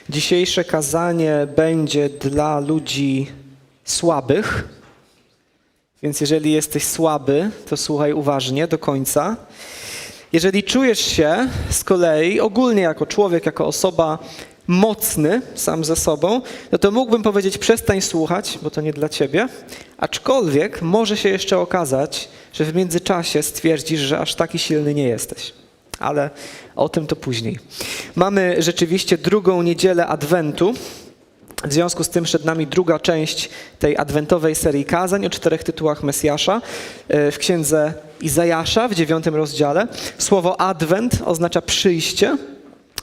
Dzisiejsze kazanie będzie dla ludzi słabych, więc jeżeli jesteś słaby, to słuchaj uważnie do końca. Jeżeli czujesz się z kolei ogólnie jako człowiek, jako osoba mocny sam ze sobą, no to mógłbym powiedzieć przestań słuchać, bo to nie dla ciebie, aczkolwiek może się jeszcze okazać, że w międzyczasie stwierdzisz, że aż taki silny nie jesteś. Ale o tym to później. Mamy rzeczywiście drugą niedzielę Adwentu. W związku z tym przed nami druga część tej adwentowej serii kazań o 4 tytułach Mesjasza w księdze Izajasza w 9 rozdziale. Słowo Adwent oznacza przyjście.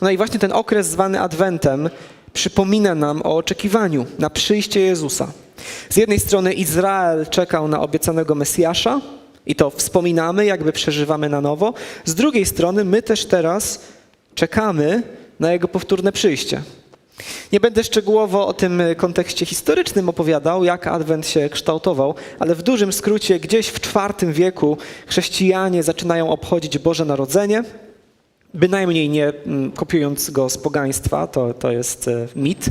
No i właśnie ten okres zwany Adwentem przypomina nam o oczekiwaniu na przyjście Jezusa. Z jednej strony Izrael czekał na obiecanego Mesjasza i to wspominamy, jakby przeżywamy na nowo. Z drugiej strony my też teraz czekamy na Jego powtórne przyjście. Nie będę szczegółowo o tym kontekście historycznym opowiadał, jak Adwent się kształtował, ale w dużym skrócie gdzieś w IV wieku chrześcijanie zaczynają obchodzić Boże Narodzenie, bynajmniej nie kopiując go z pogaństwa, to jest mit.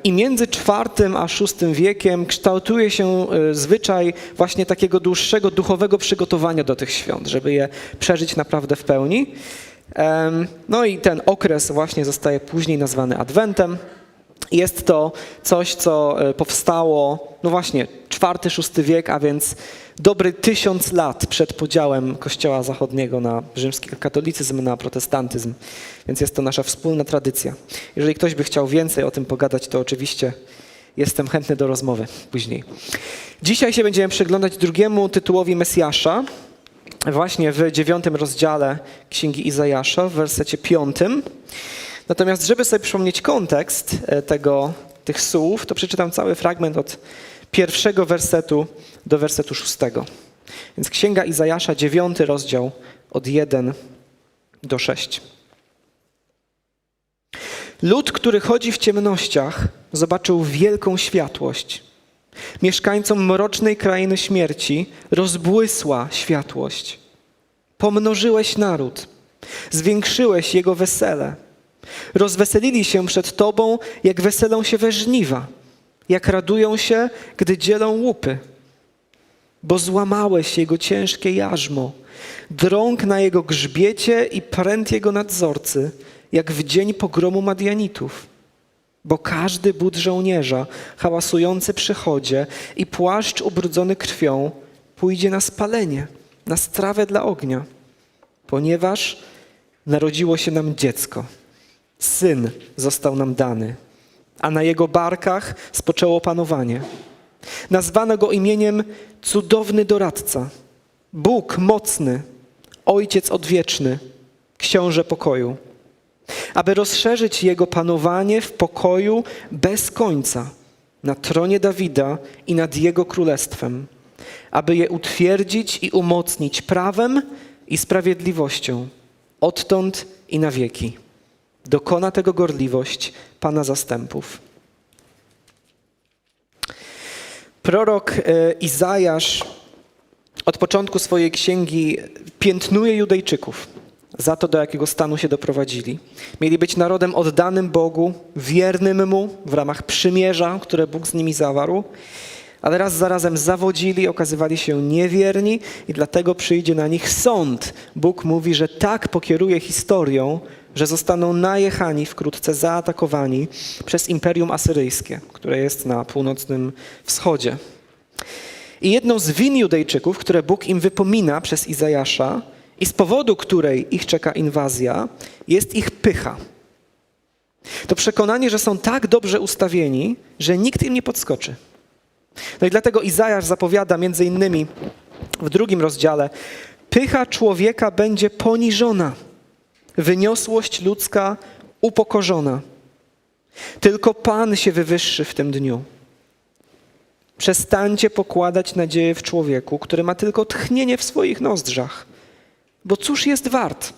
I między IV a VI wiekiem kształtuje się zwyczaj właśnie takiego dłuższego duchowego przygotowania do tych świąt, żeby je przeżyć naprawdę w pełni. No i ten okres właśnie zostaje później nazwany Adwentem. Jest to coś, co powstało, no właśnie, IV-VI wiek, a więc dobry 1000 lat przed podziałem Kościoła Zachodniego na rzymski katolicyzm, na protestantyzm. Więc jest to nasza wspólna tradycja. Jeżeli ktoś by chciał więcej o tym pogadać, to oczywiście jestem chętny do rozmowy później. Dzisiaj się będziemy przyglądać drugiemu tytułowi Mesjasza, właśnie w 9 rozdziale Księgi Izajasza, w wersecie 5. Natomiast, żeby sobie przypomnieć kontekst tych słów, to przeczytam cały fragment od 1 wersetu do wersetu 6. Więc Księga Izajasza, 9 rozdział, od 1 do 6. Lud, który chodzi w ciemnościach, zobaczył wielką światłość. Mieszkańcom mrocznej krainy śmierci rozbłysła światłość. Pomnożyłeś naród, zwiększyłeś jego wesele. Rozweselili się przed Tobą, jak weselą się we żniwa, jak radują się, gdy dzielą łupy. Bo złamałeś jego ciężkie jarzmo, drąg na jego grzbiecie i pręt jego nadzorcy, jak w dzień pogromu Madianitów. Bo każdy but żołnierza hałasujący przy chodzie i płaszcz ubrudzony krwią pójdzie na spalenie, na strawę dla ognia. Ponieważ narodziło się nam dziecko, syn został nam dany, a na jego barkach spoczęło panowanie. Nazwano go imieniem Cudowny Doradca, Bóg Mocny, Ojciec Odwieczny, Książę Pokoju. Aby rozszerzyć jego panowanie w pokoju bez końca na tronie Dawida i nad jego królestwem, aby je utwierdzić i umocnić prawem i sprawiedliwością, odtąd i na wieki. Dokona tego gorliwość Pana zastępów. Prorok Izajasz od początku swojej księgi piętnuje Judejczyków za to, do jakiego stanu się doprowadzili. Mieli być narodem oddanym Bogu, wiernym Mu w ramach przymierza, które Bóg z nimi zawarł, ale raz za razem zawodzili, okazywali się niewierni i dlatego przyjdzie na nich sąd. Bóg mówi, że tak pokieruje historią, że zostaną najechani, wkrótce zaatakowani przez Imperium Asyryjskie, które jest na północnym wschodzie. I jedną z win Judejczyków, które Bóg im wypomina przez Izajasza i z powodu której ich czeka inwazja, jest ich pycha. To przekonanie, że są tak dobrze ustawieni, że nikt im nie podskoczy. No i dlatego Izajasz zapowiada między innymi w 2 rozdziale: pycha człowieka będzie poniżona, wyniosłość ludzka upokorzona. Tylko Pan się wywyższy w tym dniu. Przestańcie pokładać nadzieję w człowieku, który ma tylko tchnienie w swoich nozdrzach, bo cóż jest wart?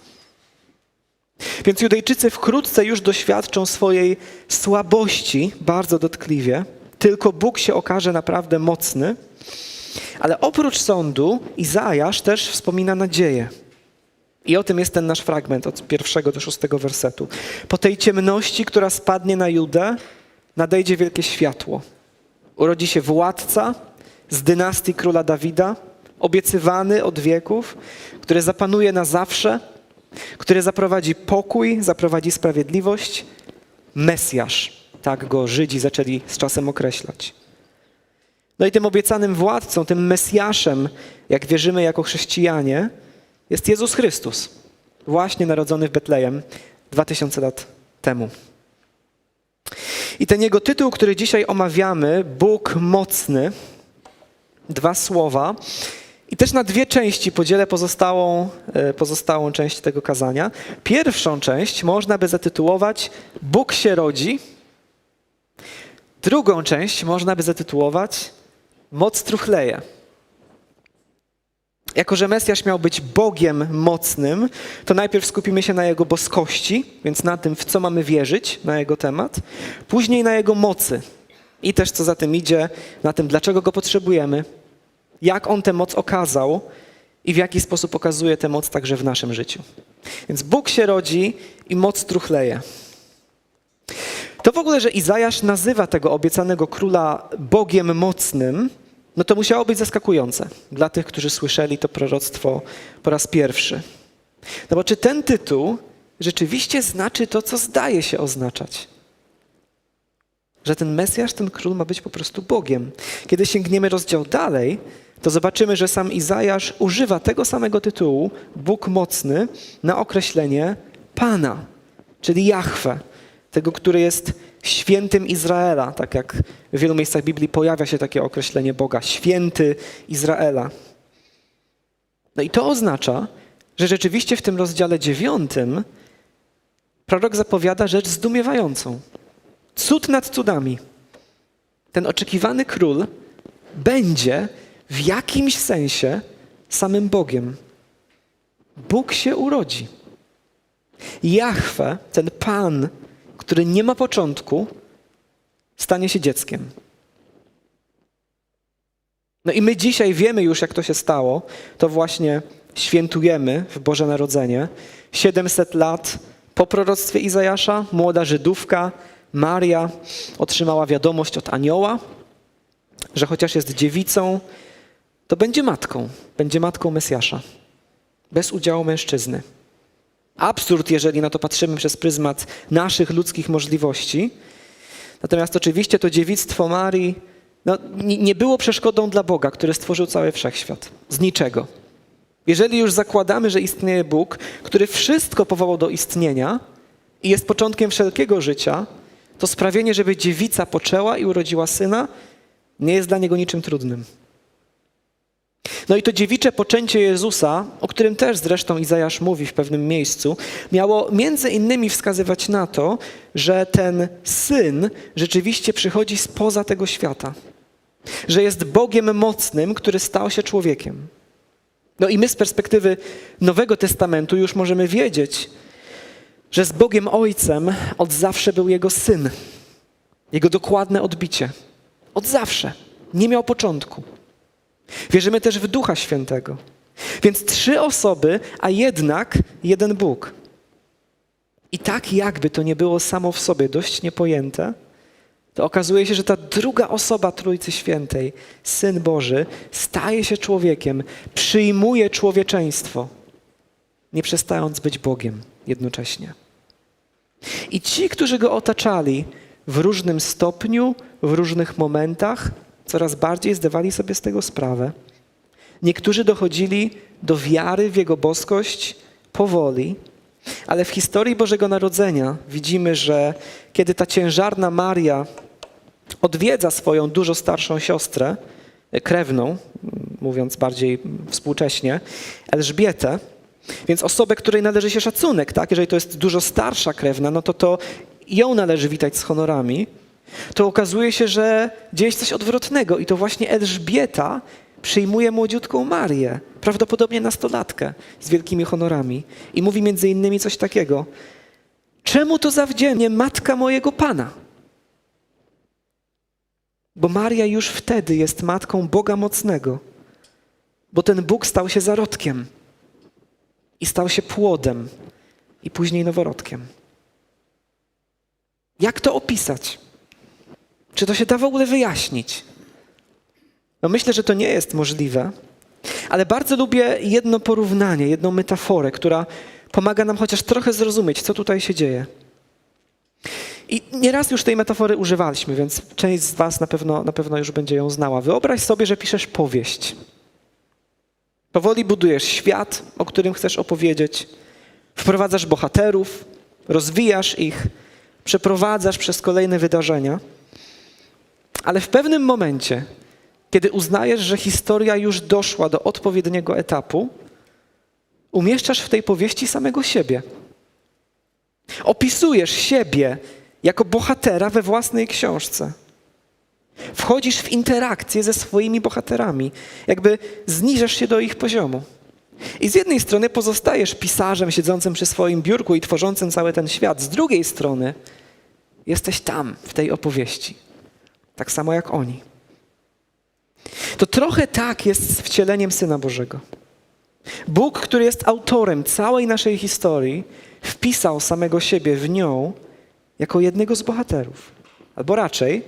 Więc Judejczycy wkrótce już doświadczą swojej słabości bardzo dotkliwie. Tylko Bóg się okaże naprawdę mocny. Ale oprócz sądu Izajasz też wspomina nadzieję. I o tym jest ten nasz fragment od 1 do 6 wersetu. Po tej ciemności, która spadnie na Judę, nadejdzie wielkie światło. Urodzi się władca z dynastii króla Dawida, obiecywany od wieków, który zapanuje na zawsze, który zaprowadzi pokój, zaprowadzi sprawiedliwość. Mesjasz, tak go Żydzi zaczęli z czasem określać. No i tym obiecanym władcą, tym Mesjaszem, jak wierzymy jako chrześcijanie, jest Jezus Chrystus, właśnie narodzony w Betlejem 2000 lat temu. I ten jego tytuł, który dzisiaj omawiamy, Bóg mocny, 2 słowa, i też na 2 części podzielę pozostałą część tego kazania. Pierwszą część można by zatytułować Bóg się rodzi. Drugą część można by zatytułować Moc truchleje. Jako że Mesjasz miał być Bogiem mocnym, to najpierw skupimy się na Jego boskości, więc na tym, w co mamy wierzyć, na Jego temat. Później na Jego mocy i też, co za tym idzie, na tym, dlaczego Go potrzebujemy, jak On tę moc okazał i w jaki sposób okazuje tę moc także w naszym życiu. Więc Bóg się rodzi i moc truchleje. To w ogóle, że Izajasz nazywa tego obiecanego króla Bogiem mocnym, no to musiało być zaskakujące dla tych, którzy słyszeli to proroctwo po raz pierwszy. No bo czy ten tytuł rzeczywiście znaczy to, co zdaje się oznaczać? Że ten Mesjasz, ten król ma być po prostu Bogiem. Kiedy sięgniemy rozdział dalej, to zobaczymy, że sam Izajasz używa tego samego tytułu, Bóg mocny, na określenie Pana, czyli Jahwe, tego, który jest świętym Izraela, tak jak w wielu miejscach Biblii pojawia się takie określenie Boga, święty Izraela. No i to oznacza, że rzeczywiście w tym rozdziale 9 prorok zapowiada rzecz zdumiewającą. Cud nad cudami. Ten oczekiwany król będzie w jakimś sensie samym Bogiem. Bóg się urodzi. Jahwe, ten Pan, który nie ma początku, stanie się dzieckiem. No i my dzisiaj wiemy już, jak to się stało. To właśnie świętujemy w Boże Narodzenie. 700 lat po proroctwie Izajasza młoda Żydówka Maria otrzymała wiadomość od anioła, że chociaż jest dziewicą, to będzie matką Mesjasza, bez udziału mężczyzny. Absurd, jeżeli na to patrzymy przez pryzmat naszych ludzkich możliwości. Natomiast oczywiście to dziewictwo Marii nie było przeszkodą dla Boga, który stworzył cały wszechświat. Z niczego. Jeżeli już zakładamy, że istnieje Bóg, który wszystko powołał do istnienia i jest początkiem wszelkiego życia, to sprawienie, żeby dziewica poczęła i urodziła syna, nie jest dla niego niczym trudnym. No i to dziewicze poczęcie Jezusa, o którym też zresztą Izajasz mówi w pewnym miejscu, miało między innymi wskazywać na to, że ten Syn rzeczywiście przychodzi spoza tego świata. Że jest Bogiem mocnym, który stał się człowiekiem. No i my z perspektywy Nowego Testamentu już możemy wiedzieć, że z Bogiem Ojcem od zawsze był Jego Syn. Jego dokładne odbicie. Od zawsze. Nie miał początku. Wierzymy też w Ducha Świętego. Więc 3 osoby, a jednak jeden Bóg. I tak jakby to nie było samo w sobie dość niepojęte, to okazuje się, że ta druga osoba Trójcy Świętej, Syn Boży, staje się człowiekiem, przyjmuje człowieczeństwo, nie przestając być Bogiem jednocześnie. I ci, którzy Go otaczali w różnym stopniu, w różnych momentach, coraz bardziej zdawali sobie z tego sprawę. Niektórzy dochodzili do wiary w Jego boskość powoli, ale w historii Bożego Narodzenia widzimy, że kiedy ta ciężarna Maria odwiedza swoją dużo starszą siostrę, krewną, mówiąc bardziej współcześnie, Elżbietę, więc osobę, której należy się szacunek, tak? Jeżeli to jest dużo starsza krewna, no to ją należy witać z honorami, to okazuje się, że dzieje się coś odwrotnego i to właśnie Elżbieta przyjmuje młodziutką Marię, prawdopodobnie nastolatkę z wielkimi honorami i mówi między innymi coś takiego: czemu to zawdzięcznie matka mojego Pana? Bo Maria już wtedy jest matką Boga Mocnego, bo ten Bóg stał się zarodkiem. i stał się płodem i później noworodkiem. Jak to opisać? Czy to się da w ogóle wyjaśnić? No myślę, że to nie jest możliwe, ale bardzo lubię jedno porównanie, jedną metaforę, która pomaga nam chociaż trochę zrozumieć, co tutaj się dzieje. I nieraz już tej metafory używaliśmy, więc część z was na pewno już będzie ją znała. Wyobraź sobie, że piszesz powieść. Powoli budujesz świat, o którym chcesz opowiedzieć. Wprowadzasz bohaterów, rozwijasz ich, przeprowadzasz przez kolejne wydarzenia. Ale w pewnym momencie, kiedy uznajesz, że historia już doszła do odpowiedniego etapu, umieszczasz w tej powieści samego siebie. Opisujesz siebie jako bohatera we własnej książce. Wchodzisz w interakcję ze swoimi bohaterami, jakby zniżasz się do ich poziomu. I z jednej strony pozostajesz pisarzem siedzącym przy swoim biurku i tworzącym cały ten świat. Z drugiej strony jesteś tam, w tej opowieści. Tak samo jak oni. To trochę tak jest z wcieleniem Syna Bożego. Bóg, który jest autorem całej naszej historii, wpisał samego siebie w nią jako jednego z bohaterów. Albo raczej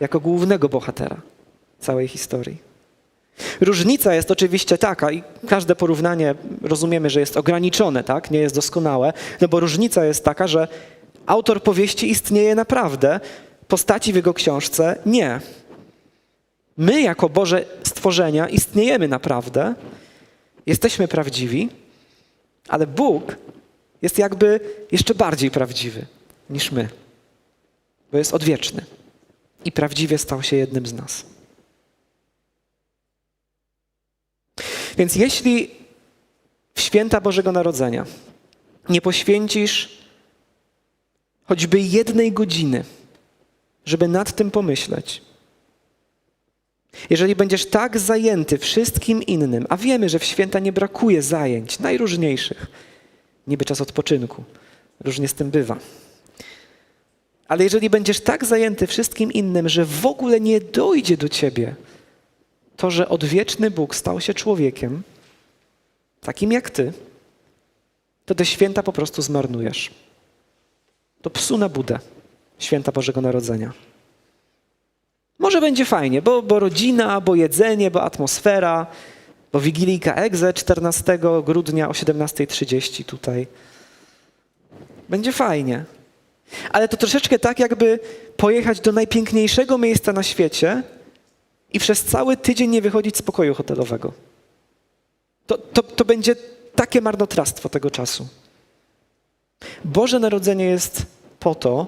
jako głównego bohatera całej historii. Różnica jest oczywiście taka, i każde porównanie rozumiemy, że jest ograniczone, tak? Nie jest doskonałe, no bo różnica jest taka, że autor powieści istnieje naprawdę, postaci w jego książce nie. My jako Boże stworzenia istniejemy naprawdę, jesteśmy prawdziwi, ale Bóg jest jakby jeszcze bardziej prawdziwy niż my, bo jest odwieczny i prawdziwie stał się jednym z nas. Więc jeśli w święta Bożego Narodzenia nie poświęcisz choćby 1 godziny, żeby nad tym pomyśleć, jeżeli będziesz tak zajęty wszystkim innym, a wiemy, że w święta nie brakuje zajęć najróżniejszych, niby czas odpoczynku, różnie z tym bywa. Ale jeżeli będziesz tak zajęty wszystkim innym, że w ogóle nie dojdzie do ciebie to, że odwieczny Bóg stał się człowiekiem, takim jak ty, to te święta po prostu zmarnujesz. To psu na budę, święta Bożego Narodzenia. Może będzie fajnie, bo rodzina, bo jedzenie, bo atmosfera, bo wigilijka Egze 14 grudnia o 17:30 tutaj. Będzie fajnie. Ale to troszeczkę tak, jakby pojechać do najpiękniejszego miejsca na świecie i przez cały tydzień nie wychodzić z pokoju hotelowego. To będzie takie marnotrawstwo tego czasu. Boże Narodzenie jest po to,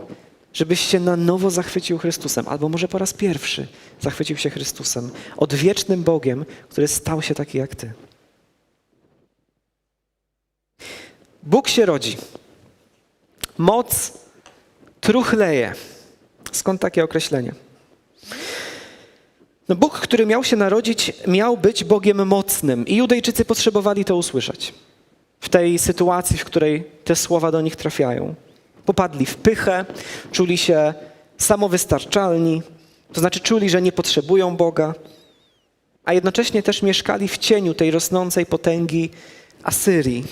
żebyś się na nowo zachwycił Chrystusem, albo może po raz pierwszy zachwycił się Chrystusem, odwiecznym Bogiem, który stał się taki jak ty. Bóg się rodzi. Moc truchleje. Skąd takie określenie? No Bóg, który miał się narodzić, miał być Bogiem mocnym i Judejczycy potrzebowali to usłyszeć. W tej sytuacji, w której te słowa do nich trafiają. Popadli w pychę, czuli się samowystarczalni, to znaczy czuli, że nie potrzebują Boga, a jednocześnie też mieszkali w cieniu tej rosnącej potęgi Asyrii.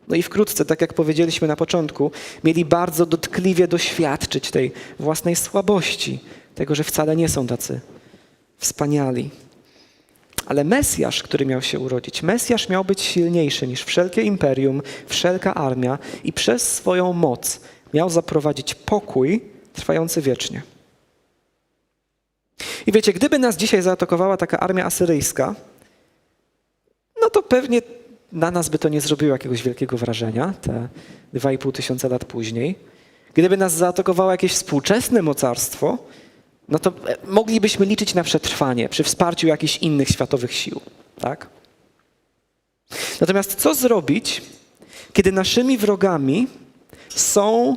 No i wkrótce, tak jak powiedzieliśmy na początku, mieli bardzo dotkliwie doświadczyć tej własnej słabości, tego, że wcale nie są tacy wspaniali. Ale Mesjasz, który miał się urodzić, Mesjasz miał być silniejszy niż wszelkie imperium, wszelka armia i przez swoją moc miał zaprowadzić pokój trwający wiecznie. I wiecie, gdyby nas dzisiaj zaatakowała taka armia asyryjska, no to pewnie na nas by to nie zrobiło jakiegoś wielkiego wrażenia, te 2500 lat później. Gdyby nas zaatakowało jakieś współczesne mocarstwo, no to moglibyśmy liczyć na przetrwanie przy wsparciu jakichś innych światowych sił, tak? Natomiast co zrobić, kiedy naszymi wrogami są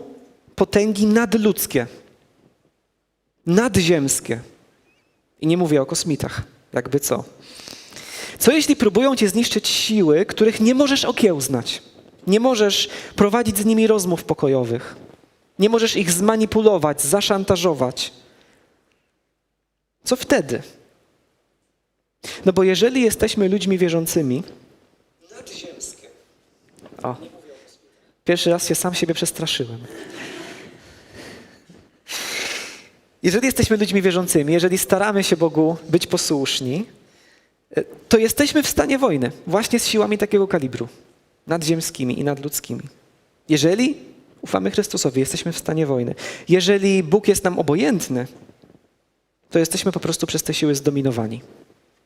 potęgi nadludzkie, nadziemskie? I nie mówię o kosmitach, jakby co. Co jeśli próbują cię zniszczyć siły, których nie możesz okiełznać? Nie możesz prowadzić z nimi rozmów pokojowych. Nie możesz ich zmanipulować, zaszantażować. Co wtedy? No bo jeżeli jesteśmy ludźmi wierzącymi, nadziemskie O. Pierwszy raz się sam siebie przestraszyłem. Jeżeli jesteśmy ludźmi wierzącymi, jeżeli staramy się Bogu być posłuszni, to jesteśmy w stanie wojny właśnie z siłami takiego kalibru, nadziemskimi i nadludzkimi. Jeżeli ufamy Chrystusowi, jesteśmy w stanie wojny. Jeżeli Bóg jest nam obojętny, to jesteśmy po prostu przez te siły zdominowani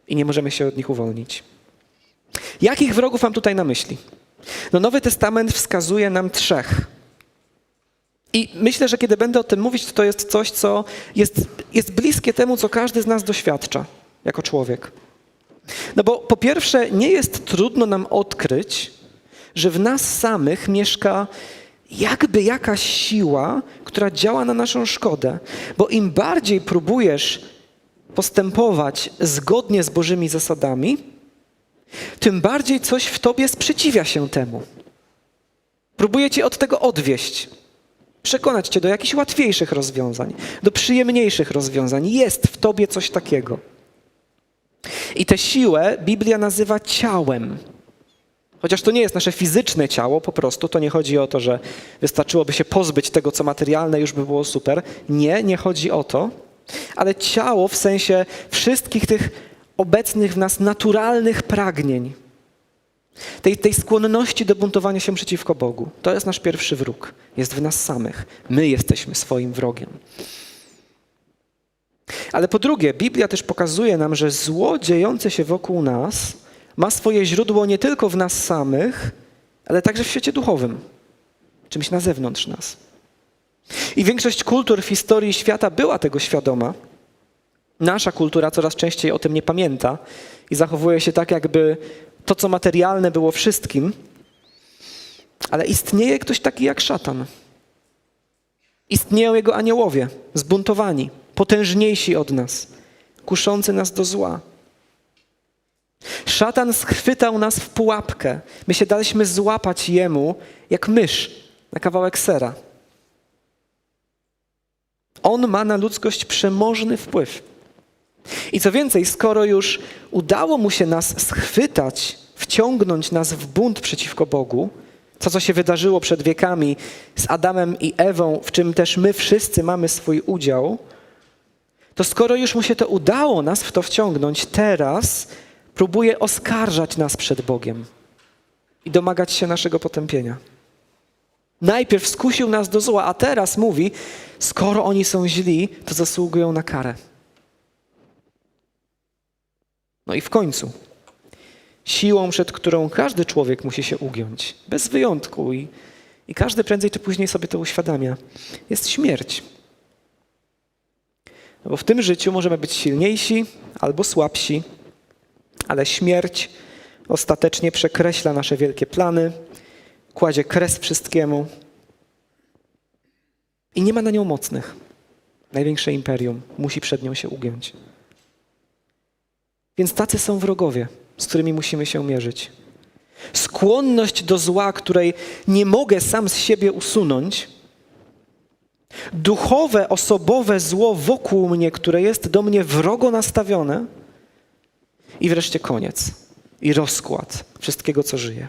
i nie możemy się od nich uwolnić. Jakich wrogów mam tutaj na myśli? No, Nowy Testament wskazuje nam 3. I myślę, że kiedy będę o tym mówić, to jest coś, co jest bliskie temu, co każdy z nas doświadcza jako człowiek. No bo po pierwsze, nie jest trudno nam odkryć, że w nas samych mieszka jakby jakaś siła, która działa na naszą szkodę. Bo im bardziej próbujesz postępować zgodnie z Bożymi zasadami, tym bardziej coś w tobie sprzeciwia się temu. Próbuje cię od tego odwieść, przekonać cię do jakichś łatwiejszych rozwiązań, do przyjemniejszych rozwiązań. Jest w tobie coś takiego. I tę siłę Biblia nazywa ciałem. Chociaż to nie jest nasze fizyczne ciało, po prostu to nie chodzi o to, że wystarczyłoby się pozbyć tego, co materialne, już by było super. Nie chodzi o to, ale ciało w sensie wszystkich tych obecnych w nas naturalnych pragnień, tej skłonności do buntowania się przeciwko Bogu. To jest nasz pierwszy wróg. Jest w nas samych. My jesteśmy swoim wrogiem. Ale po drugie, Biblia też pokazuje nam, że zło dziejące się wokół nas ma swoje źródło nie tylko w nas samych, ale także w świecie duchowym, czymś na zewnątrz nas. I większość kultur w historii świata była tego świadoma. Nasza kultura coraz częściej o tym nie pamięta i zachowuje się tak, jakby to, co materialne, było wszystkim. Ale istnieje ktoś taki jak szatan. Istnieją jego aniołowie, zbuntowani, potężniejsi od nas, kuszący nas do zła. Szatan schwytał nas w pułapkę. My się daliśmy złapać jemu jak mysz na kawałek sera. On ma na ludzkość przemożny wpływ. I co więcej, skoro już udało mu się nas schwytać, wciągnąć nas w bunt przeciwko Bogu, to co się wydarzyło przed wiekami z Adamem i Ewą, w czym też my wszyscy mamy swój udział, to skoro już mu się to udało nas w to wciągnąć, teraz próbuje oskarżać nas przed Bogiem i domagać się naszego potępienia. Najpierw skusił nas do zła, a teraz mówi, skoro oni są źli, to zasługują na karę. No i w końcu, siłą, przed którą każdy człowiek musi się ugiąć, bez wyjątku i każdy prędzej czy później sobie to uświadamia, jest śmierć. No bo w tym życiu możemy być silniejsi albo słabsi, ale śmierć ostatecznie przekreśla nasze wielkie plany, kładzie kres wszystkiemu i nie ma na nią mocnych. Największe imperium musi przed nią się ugiąć. Więc tacy są wrogowie, z którymi musimy się mierzyć. Skłonność do zła, której nie mogę sam z siebie usunąć, duchowe, osobowe zło wokół mnie, które jest do mnie wrogo nastawione i wreszcie koniec i rozkład wszystkiego, co żyje.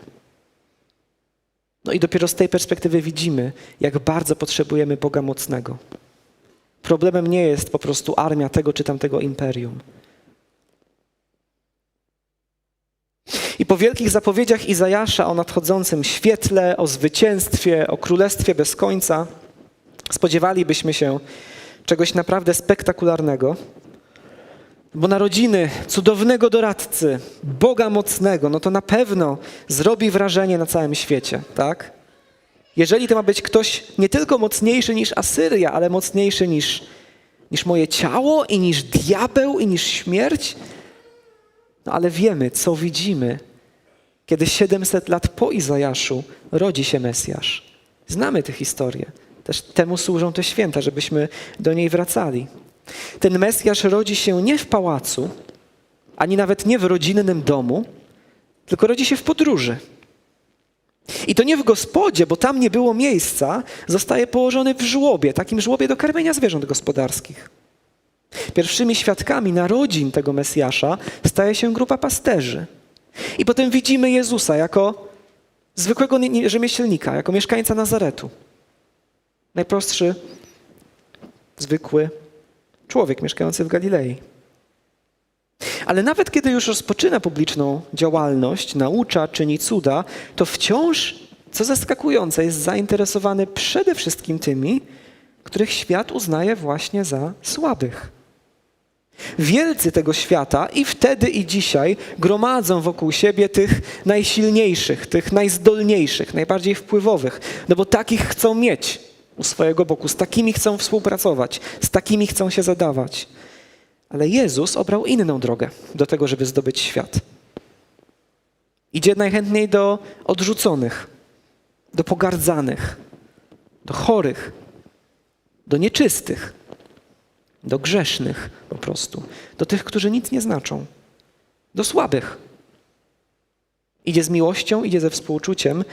No i dopiero z tej perspektywy widzimy, jak bardzo potrzebujemy Boga mocnego. Problemem nie jest po prostu armia tego czy tamtego imperium. I po wielkich zapowiedziach Izajasza o nadchodzącym świetle, o zwycięstwie, o królestwie bez końca, spodziewalibyśmy się czegoś naprawdę spektakularnego, bo narodziny cudownego doradcy, Boga mocnego, no to na pewno zrobi wrażenie na całym świecie, tak? Jeżeli to ma być ktoś nie tylko mocniejszy niż Asyria, ale mocniejszy niż moje ciało i niż diabeł i niż śmierć, no ale wiemy, co widzimy, kiedy 700 lat po Izajaszu rodzi się Mesjasz. Znamy tę historię. Też temu służą te święta, żebyśmy do niej wracali. Ten Mesjasz rodzi się nie w pałacu, ani nawet nie w rodzinnym domu, tylko rodzi się w podróży. I to nie w gospodzie, bo tam nie było miejsca, zostaje położony w żłobie, takim żłobie do karmienia zwierząt gospodarskich. Pierwszymi świadkami narodzin tego Mesjasza staje się grupa pasterzy. I potem widzimy Jezusa jako zwykłego rzemieślnika, jako mieszkańca Nazaretu. Najprostszy, zwykły człowiek mieszkający w Galilei. Ale nawet kiedy już rozpoczyna publiczną działalność, naucza, czyni cuda, to wciąż, co zaskakujące, jest zainteresowany przede wszystkim tymi, których świat uznaje właśnie za słabych. Wielcy tego świata i wtedy i dzisiaj gromadzą wokół siebie tych najsilniejszych, tych najzdolniejszych, najbardziej wpływowych, no bo takich chcą mieć u swojego boku, z takimi chcą współpracować, z takimi chcą się zadawać. Ale Jezus obrał inną drogę do tego, żeby zdobyć świat. Idzie najchętniej do odrzuconych, do pogardzanych, do chorych, do nieczystych, do grzesznych po prostu, do tych, którzy nic nie znaczą, do słabych. Idzie z miłością, idzie ze współczuciem.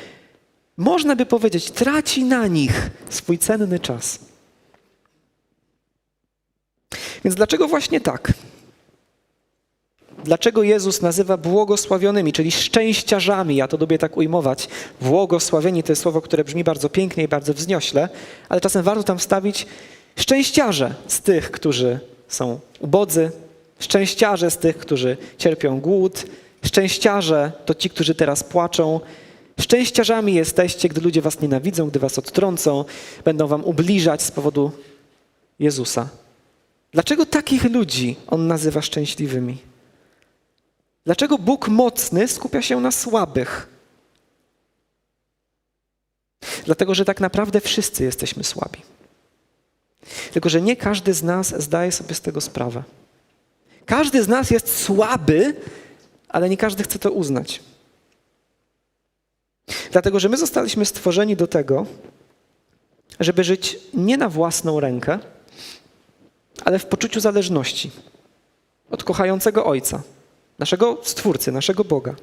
Można by powiedzieć, traci na nich swój cenny czas. Więc dlaczego właśnie tak? Dlaczego Jezus nazywa błogosławionymi, czyli szczęściarzami? Ja to lubię tak ujmować. Błogosławieni to jest słowo, które brzmi bardzo pięknie i bardzo wzniośle, ale czasem warto tam wstawić szczęściarze z tych, którzy są ubodzy, szczęściarze z tych, którzy cierpią głód, szczęściarze to ci, którzy teraz płaczą. Szczęściarzami jesteście, gdy ludzie was nienawidzą, gdy was odtrącą, będą wam ubliżać z powodu Jezusa. Dlaczego takich ludzi On nazywa szczęśliwymi? Dlaczego Bóg mocny skupia się na słabych? Dlatego, że tak naprawdę wszyscy jesteśmy słabi. Tylko, że nie każdy z nas zdaje sobie z tego sprawę. Każdy z nas jest słaby, ale nie każdy chce to uznać. Dlatego, że my zostaliśmy stworzeni do tego, żeby żyć nie na własną rękę, ale w poczuciu zależności od kochającego Ojca, naszego Stwórcy, naszego Boga.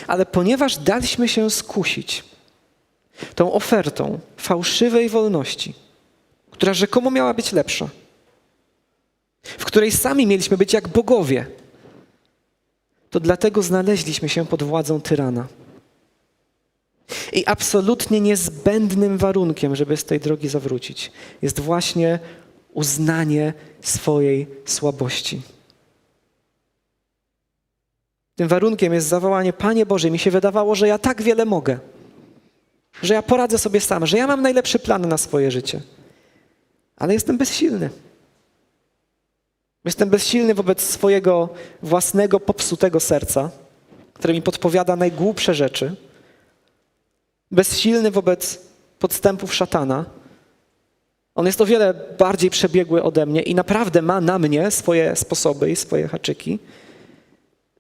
Ale ponieważ daliśmy się skusić tą ofertą fałszywej wolności, która rzekomo miała być lepsza, w której sami mieliśmy być jak bogowie, to dlatego znaleźliśmy się pod władzą tyrana. I absolutnie niezbędnym warunkiem, żeby z tej drogi zawrócić, jest właśnie uznanie swojej słabości. Tym warunkiem jest zawołanie: Panie Boże, mi się wydawało, że ja tak wiele mogę, że ja poradzę sobie sam, że ja mam najlepszy plan na swoje życie, ale jestem bezsilny. Jestem bezsilny wobec swojego własnego popsutego serca, które mi podpowiada najgłupsze rzeczy. Bezsilny wobec podstępów szatana. On jest o wiele bardziej przebiegły ode mnie i naprawdę ma na mnie swoje sposoby i swoje haczyki.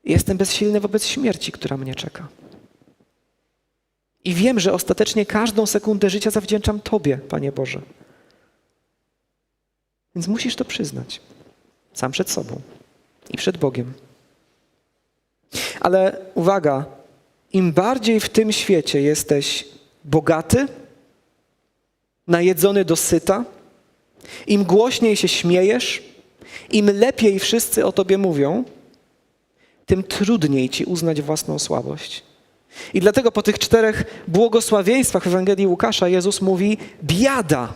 Jestem bezsilny wobec śmierci, która mnie czeka. I wiem, że ostatecznie każdą sekundę życia zawdzięczam Tobie, Panie Boże. Więc musisz to przyznać. Sam przed sobą i przed Bogiem. Ale uwaga, im bardziej w tym świecie jesteś bogaty, najedzony do syta, im głośniej się śmiejesz, im lepiej wszyscy o Tobie mówią, tym trudniej Ci uznać własną słabość. I dlatego po tych 4 błogosławieństwach w Ewangelii Łukasza Jezus mówi: biada.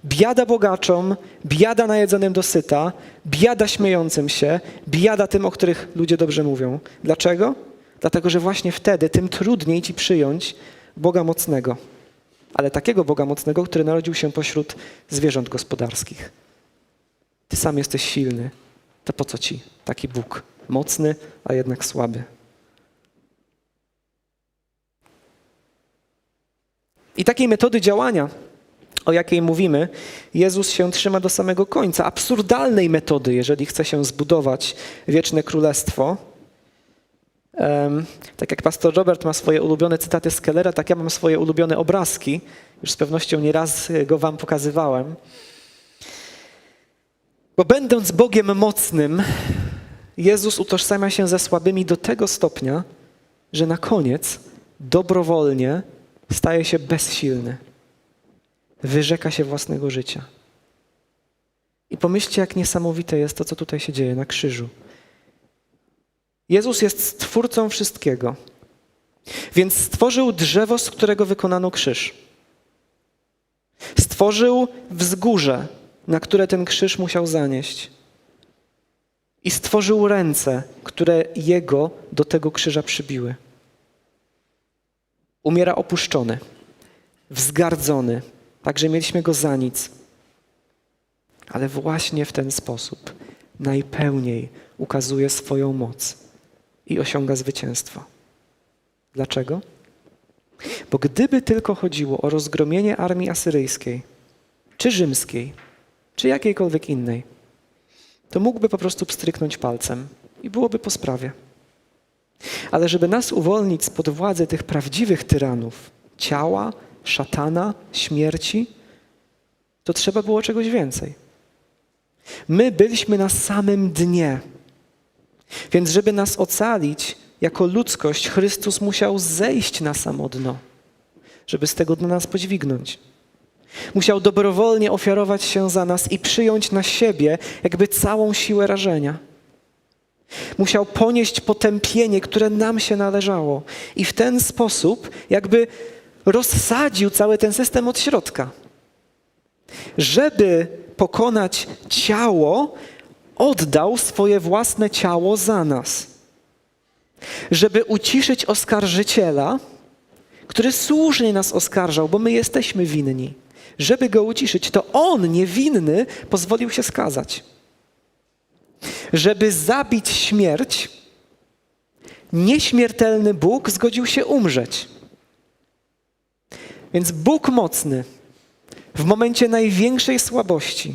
Biada bogaczom, biada najedzonym do syta, biada śmiejącym się, biada tym, o których ludzie dobrze mówią. Dlaczego? Dlatego, że właśnie wtedy tym trudniej Ci przyjąć Boga mocnego. Ale takiego Boga mocnego, który narodził się pośród zwierząt gospodarskich. Ty sam jesteś silny. To po co Ci taki Bóg? Mocny, a jednak słaby. I takiej metody działania, o jakiej mówimy, Jezus się trzyma do samego końca. Absurdalnej metody, jeżeli chce się zbudować wieczne królestwo. Tak jak pastor Robert ma swoje ulubione cytaty z Kellera, tak ja mam swoje ulubione obrazki. Już z pewnością nieraz go wam pokazywałem. Bo będąc Bogiem mocnym, Jezus utożsamia się ze słabymi do tego stopnia, że na koniec dobrowolnie staje się bezsilny. Wyrzeka się własnego życia. I pomyślcie, jak niesamowite jest to, co tutaj się dzieje na krzyżu. Jezus jest Stwórcą wszystkiego. Więc stworzył drzewo, z którego wykonano krzyż. Stworzył wzgórze, na które ten krzyż musiał zanieść. I stworzył ręce, które jego do tego krzyża przybiły. Umiera opuszczony, wzgardzony, tak że mieliśmy go za nic. Ale właśnie w ten sposób najpełniej ukazuje swoją moc i osiąga zwycięstwo. Dlaczego? Bo gdyby tylko chodziło o rozgromienie armii asyryjskiej, czy rzymskiej, czy jakiejkolwiek innej, to mógłby po prostu pstryknąć palcem i byłoby po sprawie. Ale żeby nas uwolnić spod władzy tych prawdziwych tyranów, ciała, szatana, śmierci, to trzeba było czegoś więcej. My byliśmy na samym dnie. Więc żeby nas ocalić jako ludzkość, Chrystus musiał zejść na samo dno, żeby z tego dna nas podźwignąć. Musiał dobrowolnie ofiarować się za nas i przyjąć na siebie jakby całą siłę rażenia. Musiał ponieść potępienie, które nam się należało i w ten sposób jakby rozsadził cały ten system od środka. Żeby pokonać ciało, oddał swoje własne ciało za nas. Żeby uciszyć oskarżyciela, który słusznie nas oskarżał, bo my jesteśmy winni. Żeby go uciszyć, to on, niewinny, pozwolił się skazać. Żeby zabić śmierć, nieśmiertelny Bóg zgodził się umrzeć. Więc Bóg mocny w momencie największej słabości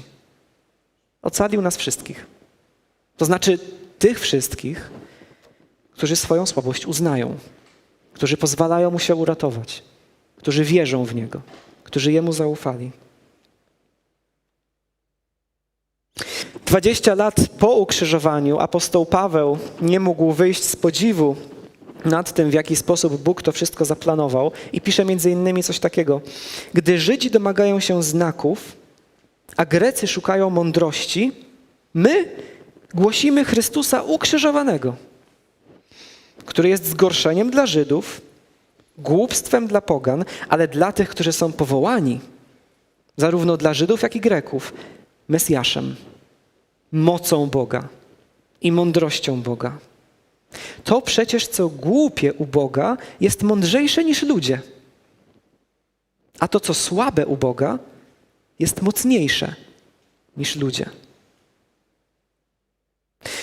ocalił nas wszystkich. To znaczy tych wszystkich, którzy swoją słabość uznają, którzy pozwalają mu się uratować, którzy wierzą w Niego, którzy Jemu zaufali. 20 lat po ukrzyżowaniu apostoł Paweł nie mógł wyjść z podziwu nad tym, w jaki sposób Bóg to wszystko zaplanował i pisze między innymi coś takiego. Gdy Żydzi domagają się znaków, a Grecy szukają mądrości, my głosimy Chrystusa ukrzyżowanego, który jest zgorszeniem dla Żydów, głupstwem dla pogan, ale dla tych, którzy są powołani, zarówno dla Żydów, jak i Greków, Mesjaszem, mocą Boga i mądrością Boga. To przecież, co głupie u Boga, jest mądrzejsze niż ludzie. A to, co słabe u Boga, jest mocniejsze niż ludzie.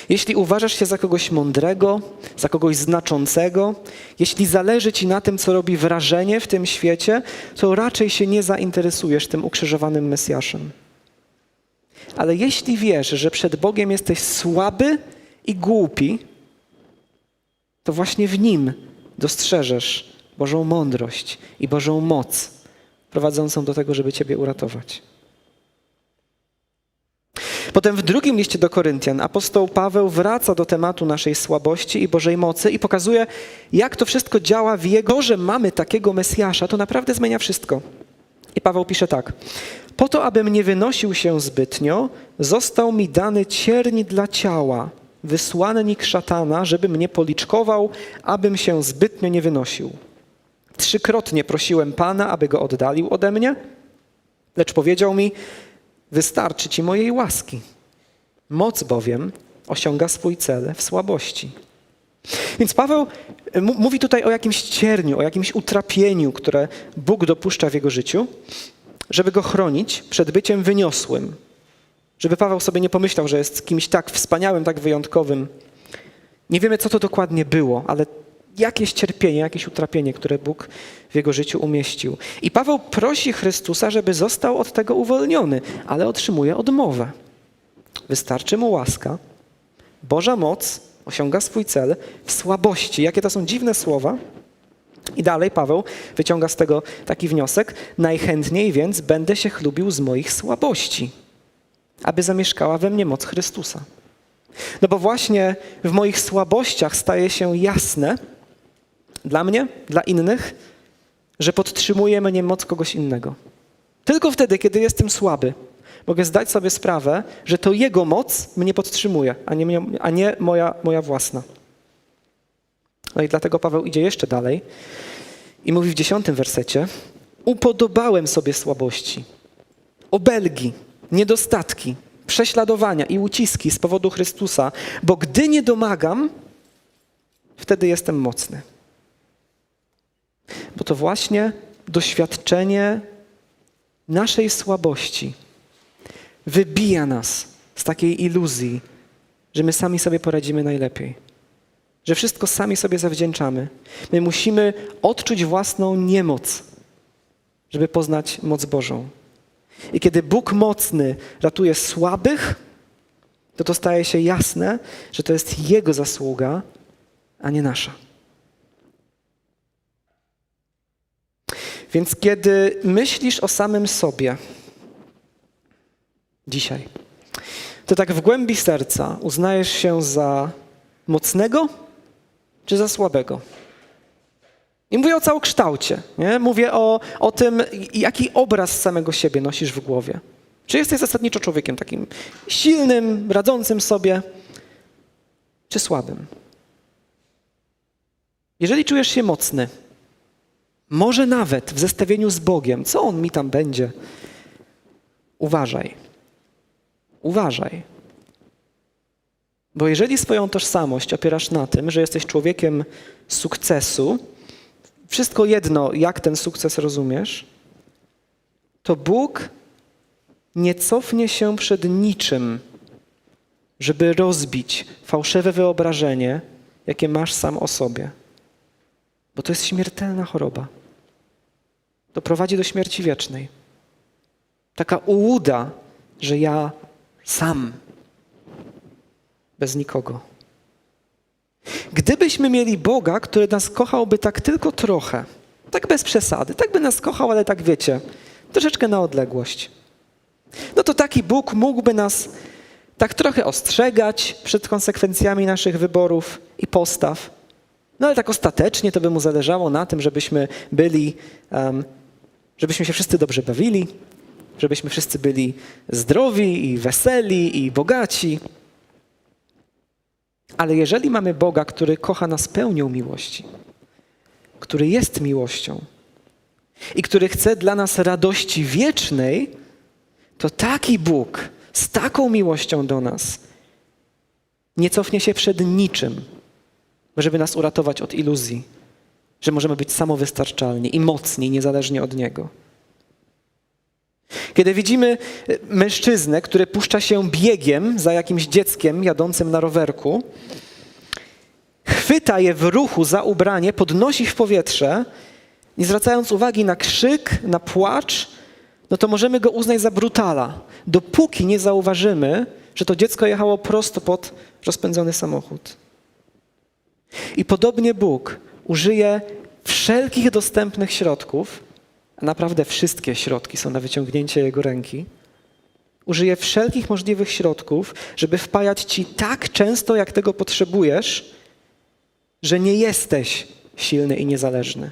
Jeśli uważasz się za kogoś mądrego, za kogoś znaczącego, jeśli zależy ci na tym, co robi wrażenie w tym świecie, to raczej się nie zainteresujesz tym ukrzyżowanym Mesjaszem. Ale jeśli wiesz, że przed Bogiem jesteś słaby i głupi, to właśnie w Nim dostrzeżesz Bożą mądrość i Bożą moc prowadzącą do tego, żeby ciebie uratować. Potem w drugim liście do Koryntian apostoł Paweł wraca do tematu naszej słabości i Bożej mocy i pokazuje, jak to wszystko działa w Jego, że mamy takiego Mesjasza, to naprawdę zmienia wszystko. I Paweł pisze tak. Po to, abym nie wynosił się zbytnio, został mi dany cierń dla ciała, wysłannik szatana, żeby mnie policzkował, abym się zbytnio nie wynosił. 3-krotnie prosiłem Pana, aby go oddalił ode mnie, lecz powiedział mi, wystarczy ci mojej łaski. Moc bowiem osiąga swój cel w słabości. Więc Paweł mówi tutaj o jakimś cierniu, o jakimś utrapieniu, które Bóg dopuszcza w jego życiu, żeby go chronić przed byciem wyniosłym. Żeby Paweł sobie nie pomyślał, że jest kimś tak wspaniałym, tak wyjątkowym. Nie wiemy, co to dokładnie było, ale jakieś cierpienie, jakieś utrapienie, które Bóg w jego życiu umieścił. I Paweł prosi Chrystusa, żeby został od tego uwolniony, ale otrzymuje odmowę. Wystarczy mu łaska. Boża moc osiąga swój cel w słabości. Jakie to są dziwne słowa. I dalej Paweł wyciąga z tego taki wniosek. Najchętniej więc będę się chlubił z moich słabości, aby zamieszkała we mnie moc Chrystusa. No bo właśnie w moich słabościach staje się jasne dla mnie, dla innych, że podtrzymuje mnie moc kogoś innego. Tylko wtedy, kiedy jestem słaby, mogę zdać sobie sprawę, że to Jego moc mnie podtrzymuje, a nie moja własna. No i dlatego Paweł idzie jeszcze dalej i mówi w 10 wersecie: upodobałem sobie słabości, obelgi, niedostatki, prześladowania i uciski z powodu Chrystusa, bo gdy nie domagam, wtedy jestem mocny. Bo to właśnie doświadczenie naszej słabości wybija nas z takiej iluzji, że my sami sobie poradzimy najlepiej, że wszystko sami sobie zawdzięczamy. My musimy odczuć własną niemoc, żeby poznać moc Bożą. I kiedy Bóg mocny ratuje słabych, to staje się jasne, że to jest Jego zasługa, a nie nasza. Więc kiedy myślisz o samym sobie dzisiaj, to tak w głębi serca uznajesz się za mocnego czy za słabego? I mówię o całokształcie, nie? Mówię o tym, jaki obraz samego siebie nosisz w głowie. Czy jesteś zasadniczo człowiekiem takim silnym, radzącym sobie, czy słabym? Jeżeli czujesz się mocny, może nawet w zestawieniu z Bogiem, co On mi tam będzie? Uważaj. Uważaj. Bo jeżeli swoją tożsamość opierasz na tym, że jesteś człowiekiem sukcesu, wszystko jedno, jak ten sukces rozumiesz, to Bóg nie cofnie się przed niczym, żeby rozbić fałszywe wyobrażenie, jakie masz sam o sobie. Bo to jest śmiertelna choroba. To prowadzi do śmierci wiecznej. Taka ułuda, że ja sam, bez nikogo. Gdybyśmy mieli Boga, który nas kochałby tak tylko trochę, tak bez przesady, tak by nas kochał, ale tak wiecie, troszeczkę na odległość, no to taki Bóg mógłby nas tak trochę ostrzegać przed konsekwencjami naszych wyborów i postaw, no ale tak ostatecznie to by mu zależało na tym, żebyśmy się wszyscy dobrze bawili, żebyśmy wszyscy byli zdrowi i weseli i bogaci. Ale jeżeli mamy Boga, który kocha nas pełnią miłości, który jest miłością i który chce dla nas radości wiecznej, to taki Bóg z taką miłością do nas nie cofnie się przed niczym, żeby nas uratować od iluzji, że możemy być samowystarczalni i mocni, niezależnie od Niego. Kiedy widzimy mężczyznę, który puszcza się biegiem za jakimś dzieckiem jadącym na rowerku, chwyta je w ruchu za ubranie, podnosi w powietrze, nie zwracając uwagi na krzyk, na płacz, no to możemy go uznać za brutala, dopóki nie zauważymy, że to dziecko jechało prosto pod rozpędzony samochód. I podobnie Bóg użyje wszelkich dostępnych środków, a naprawdę wszystkie środki są na wyciągnięcie Jego ręki, użyje wszelkich możliwych środków, żeby wpajać ci tak często, jak tego potrzebujesz, że nie jesteś silny i niezależny.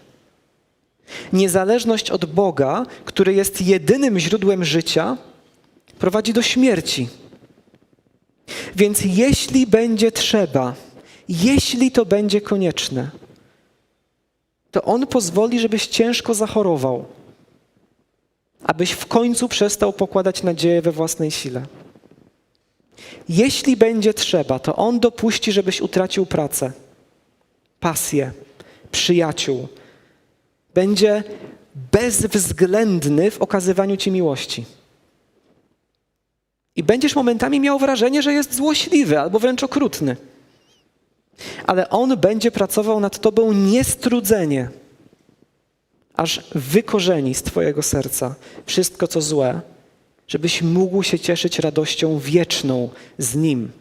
Niezależność od Boga, który jest jedynym źródłem życia, prowadzi do śmierci. Więc jeśli będzie trzeba, jeśli to będzie konieczne, to On pozwoli, żebyś ciężko zachorował, abyś w końcu przestał pokładać nadzieję we własnej sile. Jeśli będzie trzeba, to On dopuści, żebyś utracił pracę, pasję, przyjaciół. Będzie bezwzględny w okazywaniu ci miłości. I będziesz momentami miał wrażenie, że jest złośliwy albo wręcz okrutny. Ale On będzie pracował nad tobą niestrudzenie, aż wykorzeni z twojego serca wszystko, co złe, żebyś mógł się cieszyć radością wieczną z Nim,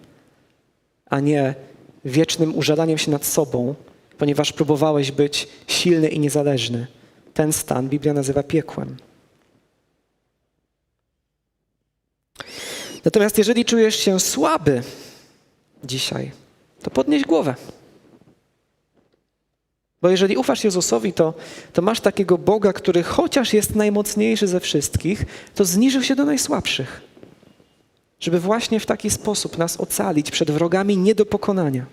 a nie wiecznym użalaniem się nad sobą, ponieważ próbowałeś być silny i niezależny. Ten stan Biblia nazywa piekłem. Natomiast jeżeli czujesz się słaby dzisiaj, to podnieś głowę. Bo jeżeli ufasz Jezusowi, to masz takiego Boga, który chociaż jest najmocniejszy ze wszystkich, to zniżył się do najsłabszych, żeby właśnie w taki sposób nas ocalić przed wrogami nie do pokonania.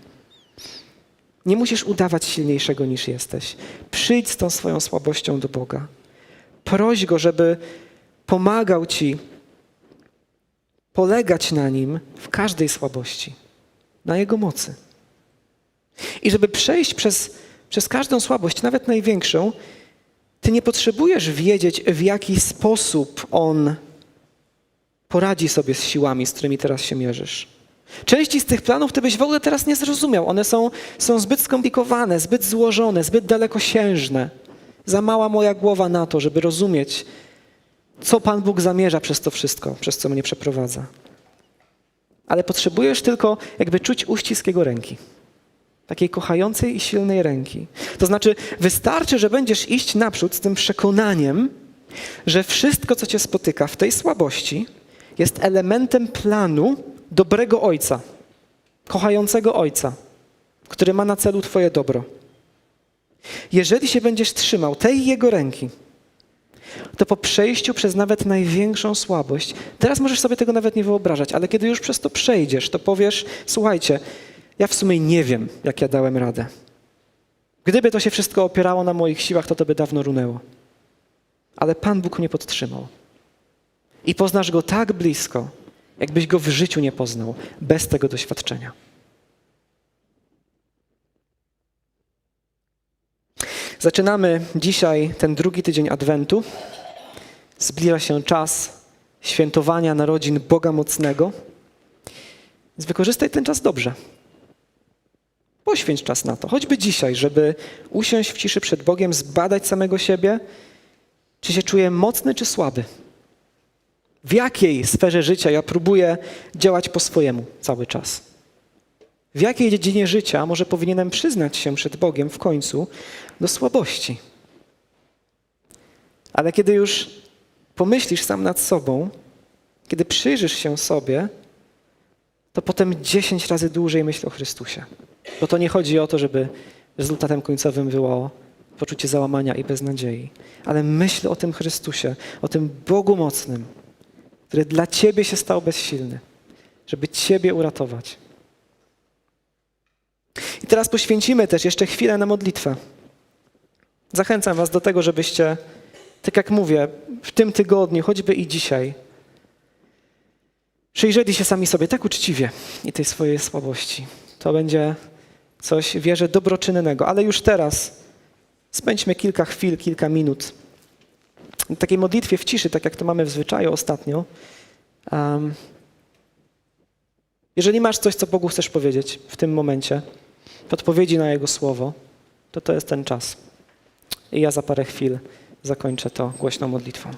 Nie musisz udawać silniejszego niż jesteś. Przyjdź z tą swoją słabością do Boga. Proś Go, żeby pomagał ci polegać na Nim w każdej słabości, na Jego mocy. I żeby przejść przez każdą słabość, nawet największą, ty nie potrzebujesz wiedzieć, w jaki sposób On poradzi sobie z siłami, z którymi teraz się mierzysz. Części z tych planów ty byś w ogóle teraz nie zrozumiał. One są zbyt skomplikowane, zbyt złożone, zbyt dalekosiężne. Za mała moja głowa na to, żeby rozumieć, co Pan Bóg zamierza przez to wszystko, przez co mnie przeprowadza. Ale potrzebujesz tylko jakby czuć uścisk Jego ręki. Takiej kochającej i silnej ręki. To znaczy, wystarczy, że będziesz iść naprzód z tym przekonaniem, że wszystko, co cię spotyka w tej słabości, jest elementem planu dobrego Ojca, kochającego Ojca, który ma na celu twoje dobro. Jeżeli się będziesz trzymał tej Jego ręki, to po przejściu przez nawet największą słabość, teraz możesz sobie tego nawet nie wyobrażać, ale kiedy już przez to przejdziesz, to powiesz, słuchajcie, ja w sumie nie wiem, jak ja dałem radę. Gdyby to się wszystko opierało na moich siłach, to by dawno runęło. Ale Pan Bóg mnie podtrzymał. I poznasz Go tak blisko, jakbyś Go w życiu nie poznał, bez tego doświadczenia. Zaczynamy dzisiaj ten drugi tydzień Adwentu. Zbliża się czas świętowania narodzin Boga Mocnego. Więc wykorzystaj ten czas dobrze. Poświęć czas na to, choćby dzisiaj, żeby usiąść w ciszy przed Bogiem, zbadać samego siebie, czy się czuję mocny, czy słaby. W jakiej sferze życia ja próbuję działać po swojemu cały czas. W jakiej dziedzinie życia może powinienem przyznać się przed Bogiem w końcu do słabości. Ale kiedy już pomyślisz sam nad sobą, kiedy przyjrzysz się sobie, to potem 10 razy dłużej myśl o Chrystusie. Bo to nie chodzi o to, żeby rezultatem końcowym było poczucie załamania i beznadziei. Ale myśl o tym Chrystusie, o tym Bogu mocnym, który dla ciebie się stał bezsilny, żeby ciebie uratować. I teraz poświęcimy też jeszcze chwilę na modlitwę. Zachęcam was do tego, żebyście, tak jak mówię, w tym tygodniu, choćby i dzisiaj, przyjrzeli się sami sobie tak uczciwie i tej swojej słabości. To będzie coś, wierzę, dobroczynnego. Ale już teraz spędźmy kilka chwil, kilka minut w takiej modlitwie w ciszy, tak jak to mamy w zwyczaju ostatnio. Jeżeli masz coś, co Bogu chcesz powiedzieć w tym momencie, w odpowiedzi na Jego słowo, to jest ten czas. I ja za parę chwil zakończę to głośną modlitwą.